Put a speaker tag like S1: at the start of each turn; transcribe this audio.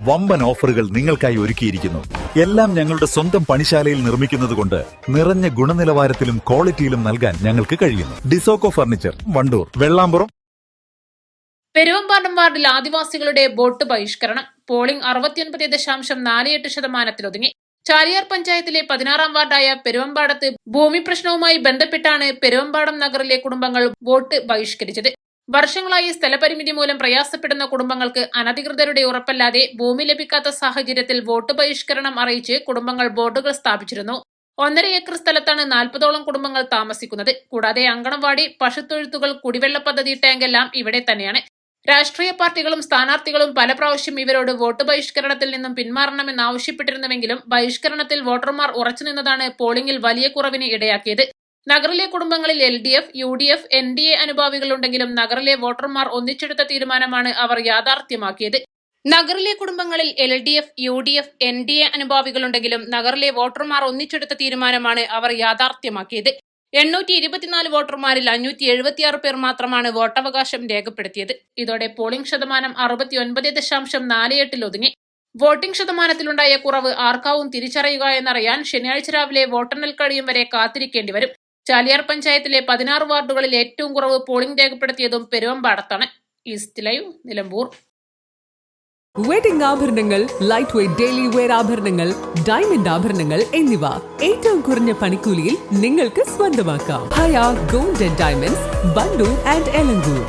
S1: വമ്പൻ ഓഫറുകൾ നിങ്ങൾക്കായി ഒരുക്കിയിരിക്കുന്നു. എല്ലാം ഞങ്ങളുടെ സ്വന്തം പണിശാലയിൽ നിർമ്മിക്കുന്നതുകൊണ്ട് നിറഞ്ഞ ഗുണനിലവാരത്തിലും ക്വാളിറ്റിയിലും നൽകാൻ ഞങ്ങൾക്ക് കഴിയുന്നു. ഡിസോക്കോ ഫർണിച്ചർ, വണ്ടൂർ, വെള്ളാമ്പുറം.
S2: പെരുവമ്പാടം വാർഡിൽ ആദിവാസികളുടെ വോട്ട് ബഹിഷ്കരണം. പോളിംഗ് 69.48% ചാലിയാർ പഞ്ചായത്തിലെ 16-ാം വാർഡായ പെരുവമ്പാടത്ത് ഭൂമി പ്രശ്നവുമായി ബന്ധപ്പെട്ടാണ് പെരുവമ്പാടം നഗറിലെ കുടുംബങ്ങൾ വോട്ട് ബഹിഷ്കരിച്ചത്. വർഷങ്ങളായി സ്ഥലപരിമിതി മൂലം പ്രയാസപ്പെടുന്ന കുടുംബങ്ങൾക്ക് അനധികൃതരുടെ ഉറപ്പല്ലാതെ ഭൂമി ലഭിക്കാത്ത സാഹചര്യത്തിൽ വോട്ട് ബഹിഷ്കരണം അറിയിച്ച് കുടുംബങ്ങൾ ബോർഡുകൾ സ്ഥാപിച്ചിരുന്നു. 1.5 ഏക്കർ സ്ഥലത്താണ് 40ഓളം കുടുംബങ്ങൾ താമസിക്കുന്നത്. കൂടാതെ അങ്കണവാടി, പശുത്തൊഴുത്തുകൾ, കുടിവെള്ള പദ്ധതി ടാങ്കെല്ലാം ഇവിടെ തന്നെയാണ്. രാഷ്ട്രീയ പാർട്ടികളും സ്ഥാനാർത്ഥികളും പല പ്രാവശ്യം ഇവരോട് വോട്ട് ബഹിഷ്കരണത്തിൽ നിന്നും പിന്മാറണമെന്ന് ആവശ്യപ്പെട്ടിരുന്നുവെങ്കിലും ബഹിഷ്കരണത്തിൽ വോട്ടർമാർ ഉറച്ചുനിന്നതാണ് പോളിംഗിൽ വലിയ കുറവിന് ഇടയാക്കിയത്. നഗറിലെ കുടുംബങ്ങളിൽ LDF, UDF, NDA അനുഭാവികളുണ്ടെങ്കിലും നഗറിലെ വോട്ടർമാർ ഒന്നിച്ചെടുത്ത തീരുമാനമാണ് അവർ യാഥാർത്ഥ്യമാക്കിയത്. നഗറിലെ കുടുംബങ്ങളിൽ LDF, UDF, NDA അനുഭാവികളുണ്ടെങ്കിലും നഗറിലെ വോട്ടർമാർ ഒന്നിച്ചെടുത്ത തീരുമാനമാണ് അവർ യാഥാർത്ഥ്യമാക്കിയത്. 824 വോട്ടർമാരിൽ 576 പേർ മാത്രമാണ് വോട്ടവകാശം രേഖപ്പെടുത്തിയത്. ഇതോടെ പോളിംഗ് ശതമാനം 69.48 വോട്ടിംഗ് ശതമാനത്തിലുണ്ടായ കുറവ് ആർക്കാവും തിരിച്ചറിയുക എന്നറിയാൻ ശനിയാഴ്ച രാവിലെ വോട്ടെണ്ണൽ കഴിയും വരെ കാത്തിരിക്കേണ്ടി വരും. ചാലിയാർ പഞ്ചായത്തിലെ 16 വാർഡുകളിൽ ഏറ്റവും കുറവ് പോളിംഗ് രേഖപ്പെടുത്തിയതും പെരുവമ്പാടത്താണ്. East live, Nilambur.
S3: വെഡിംഗ് ആഭരണങ്ങൾ, ലൈറ്റ് വെയ്റ്റ് ഡെയിലി വെയർ ആഭരണങ്ങൾ, ഡയമണ്ട് ആഭരണങ്ങൾ എന്നിവ ഏറ്റവും കുറഞ്ഞ പണിക്കൂലിയിൽ നിങ്ങൾക്ക് സ്വന്തമാക്കാം. Haya gold and diamonds, Bandoor and Elankur.